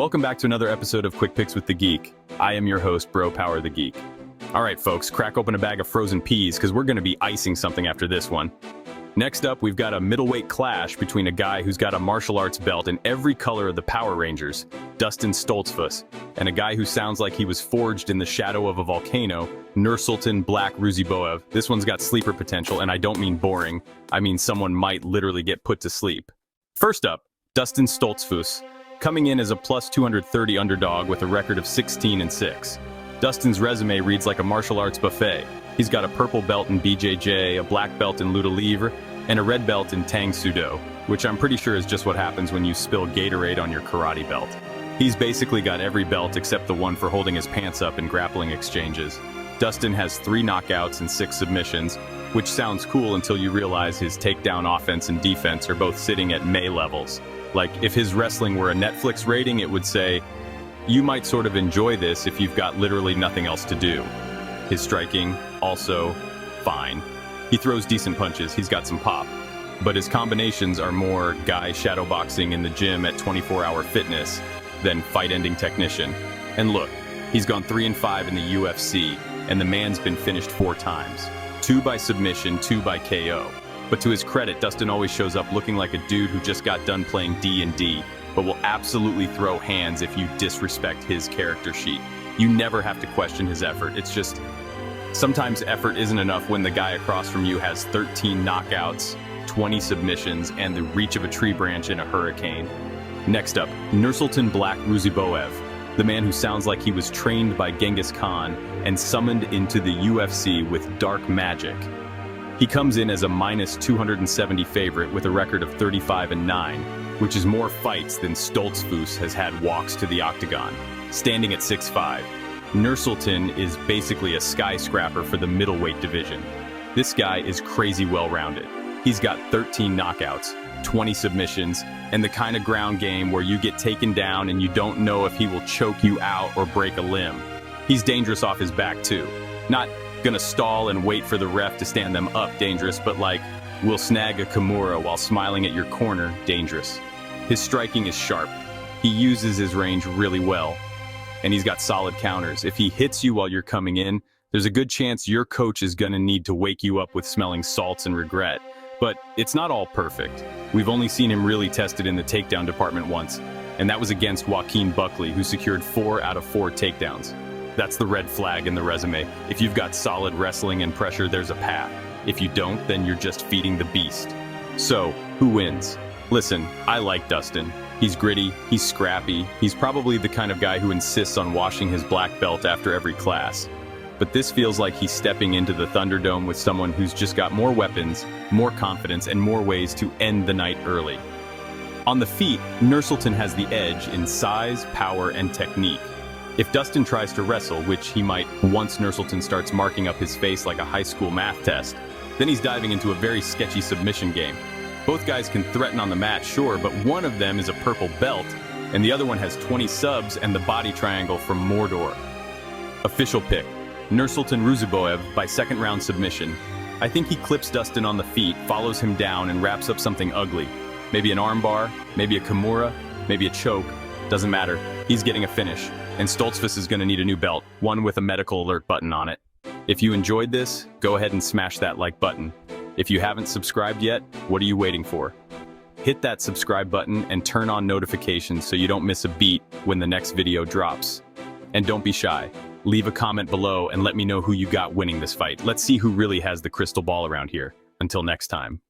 Welcome back to another episode of Quick Picks with the Geek. I am your host, Bro Power the Geek. All right, folks, crack open a bag of frozen peas because we're going to be icing something after this one. Next up, we've got a middleweight clash between a guy who's got a martial arts belt in every color of the Power Rangers, Dustin Stoltzfus, and a guy who sounds like he was forged in the shadow of a volcano, Nursalton Black Ruziboev. This one's got sleeper potential, and I don't mean boring. I mean someone might literally get put to sleep. First up, Dustin Stoltzfus, coming in as a plus 230 underdog with a record of 16-6. Dustin's resume reads like a martial arts buffet. He's got a purple belt in BJJ, a black belt in Luta Livre, and a red belt in Tang Sudo, which I'm pretty sure is just what happens when you spill Gatorade on your karate belt. He's basically got every belt except the one for holding his pants up in grappling exchanges. Dustin has 3 knockouts and 6 submissions, which sounds cool until you realize his takedown offense and defense are both sitting at May levels. Like, if his wrestling were a Netflix rating, it would say, you might sort of enjoy this if you've got literally nothing else to do. His striking, also, fine. He throws decent punches, he's got some pop. But his combinations are more guy shadowboxing in the gym at 24-hour fitness than fight-ending technician. And look, he's gone 3-5 in the UFC, and the man's been finished 4 times. 2 by submission, 2 by KO. But to his credit, Dustin always shows up looking like a dude who just got done playing D&D, but will absolutely throw hands if you disrespect his character sheet. You never have to question his effort. It's just, sometimes effort isn't enough when the guy across from you has 13 knockouts, 20 submissions, and the reach of a tree branch in a hurricane. Next up, Nursalton Black Ruziboev, the man who sounds like he was trained by Genghis Khan and summoned into the UFC with dark magic. He comes in as a minus 270 favorite with a record of 35-9, which is more fights than Stoltzfus has had walks to the octagon. Standing at 6'5", Nursalton is basically a skyscraper for the middleweight division. This guy is crazy well-rounded. He's got 13 knockouts, 20 submissions, and the kind of ground game where you get taken down and you don't know if he will choke you out or break a limb. He's dangerous off his back too. Not gonna stall and wait for the ref to stand them up dangerous, but like, will snag a Kimura while smiling at your corner dangerous. His striking is sharp. He uses his range really well. And he's got solid counters. If he hits you while you're coming in, there's a good chance your coach is gonna need to wake you up with smelling salts and regret. But it's not all perfect. We've only seen him really tested in the takedown department once, and that was against Joaquin Buckley, who secured 4 out of 4 takedowns. That's the red flag in the resume. If you've got solid wrestling and pressure, there's a path. If you don't, then you're just feeding the beast. So, who wins? Listen, I like Dustin. He's gritty, he's scrappy, he's probably the kind of guy who insists on washing his black belt after every class. But this feels like he's stepping into the Thunderdome with someone who's just got more weapons, more confidence, and more ways to end the night early. On the feet, Nursalton has the edge in size, power, and technique. If Dustin tries to wrestle, which he might once Nursalton starts marking up his face like a high school math test, then he's diving into a very sketchy submission game. Both guys can threaten on the mat, sure, but one of them is a purple belt, and the other one has 20 subs and the body triangle from Mordor. Official pick, Nursalton Ruziboev by 2nd round submission. I think he clips Dustin on the feet, follows him down, and wraps up something ugly. Maybe an armbar, maybe a Kimura, maybe a choke. Doesn't matter. He's getting a finish. And Stoltzfus is going to need a new belt, one with a medical alert button on it. If you enjoyed this, go ahead and smash that like button. If you haven't subscribed yet, what are you waiting for? Hit that subscribe button and turn on notifications so you don't miss a beat when the next video drops. And don't be shy. Leave a comment below and let me know who you got winning this fight. Let's see who really has the crystal ball around here. Until next time.